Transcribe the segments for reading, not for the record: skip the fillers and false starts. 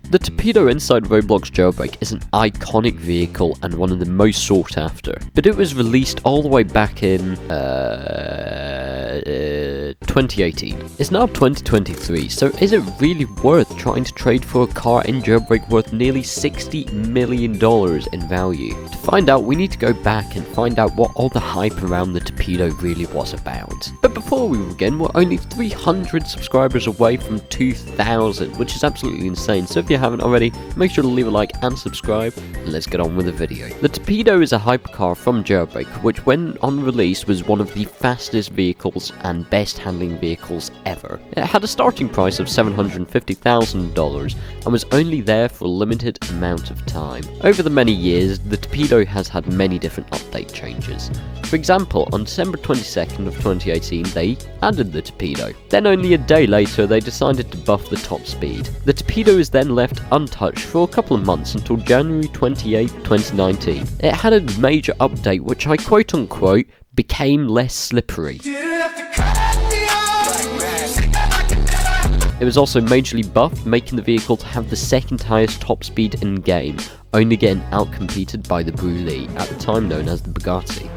The Torpedo inside Roblox Jailbreak is an iconic vehicle and one of the most sought after, but it was released all the way back in 2018. It's now 2023, so is it really worth trying to trade for a car in Jailbreak worth nearly $60 million in value? To find out, we need to go back and find out what all the hype around the Torpedo really was about. But before we begin, we're only 300 subscribers away from 2,000, which is absolutely insane, so if you haven't already, make sure to leave a like and subscribe, and let's get on with the video. The Torpedo is a hypercar from Jailbreak, which when on release was one of the fastest vehicles and best handling vehicles ever. It had a starting price of $750,000 and was only there for a limited amount of time. Over the many years, the Torpedo has had many different update changes. For example, on December 22nd of 2018, they added the Torpedo. Then only a day later, they decided to buff the top speed. The Torpedo is then left untouched for a couple of months until January 28, 2019. It had a major update which I quote unquote became less slippery. It was also majorly buffed, making the vehicle to have the second highest top speed in game, only getting outcompeted by the Brulé, at the time known as the Bugatti.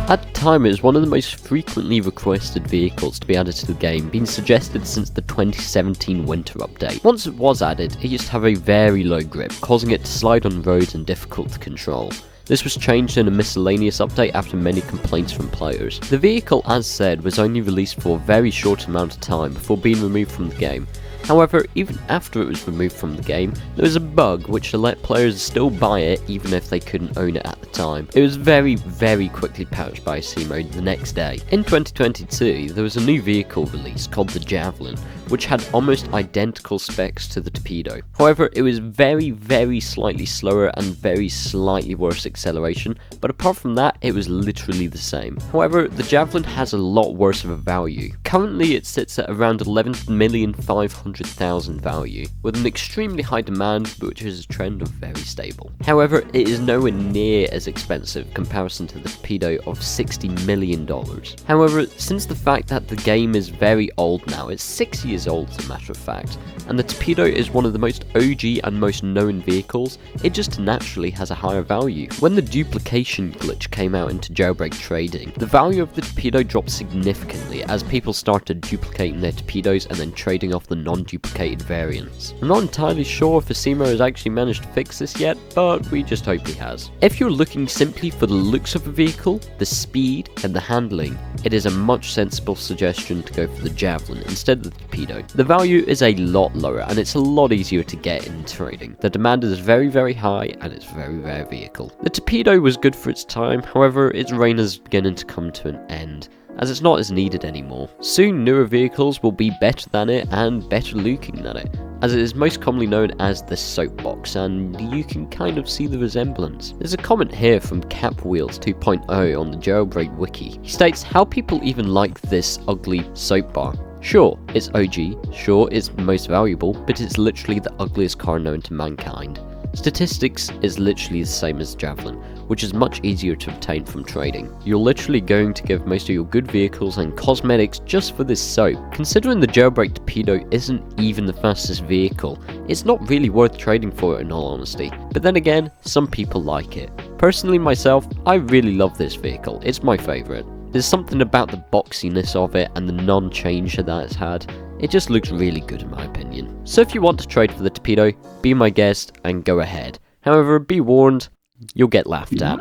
At the time, it was one of the most frequently requested vehicles to be added to the game, being suggested since the 2017 winter update. Once it was added, it used to have a very low grip, causing it to slide on roads and difficult to control. This was changed in a miscellaneous update after many complaints from players. The vehicle, as said, was only released for a very short amount of time before being removed from the game. However, even after it was removed from the game, there was a bug which let players still buy it even if they couldn't own it at the time. It was very quickly patched by C-Mode the next day. In 2022, there was a new vehicle released called the Javelin, which had almost identical specs to the Torpedo. However, it was very slightly slower and very slightly worse acceleration, but apart from that, it was literally the same. However, the Javelin has a lot worse of a value. Currently, it sits at around 11,500,000 value, with an extremely high demand, which is a trend of very stable. However, it is nowhere near as expensive in comparison to the Torpedo of $60 million. However, since the fact that the game is very old now, it's 6 years old as a matter of fact, and the Torpedo is one of the most OG and most known vehicles, it just naturally has a higher value. When the duplication glitch came out into Jailbreak trading, the value of the Torpedo dropped significantly as people started duplicating their Torpedoes and then trading off the non-duplicated variants. I'm not entirely sure if Asimo has actually managed to fix this yet, but we just hope he has. If you're looking simply for the looks of a vehicle, the speed, and the handling, it is a much sensible suggestion to go for the Javelin instead of the Torpedo. The value is a lot lower and it's a lot easier to get in trading. The demand is very high and it's a very rare vehicle. The Torpedo was good for its time, however its reign is beginning to come to an end, as it's not as needed anymore. Soon newer vehicles will be better than it and better looking than it, as it is most commonly known as the soapbox, and you can kind of see the resemblance. There's a comment here from Capwheels 2.0 on the Jailbreak wiki. He states, how people even like this ugly soap bar. Sure, it's OG, sure it's most valuable, but it's literally the ugliest car known to mankind. Statistics is literally the same as Javelin, which is much easier to obtain from trading. You're literally going to give most of your good vehicles and cosmetics just for this soap. Considering the Jailbreak Torpedo isn't even the fastest vehicle, it's not really worth trading for it in all honesty. But then again, some people like it. Personally myself, I really love this vehicle, it's my favourite. There's something about the boxiness of it and the non-change that it's had. It just looks really good in my opinion. So if you want to trade for the Torpedo, be my guest and go ahead. However, be warned, you'll get laughed at.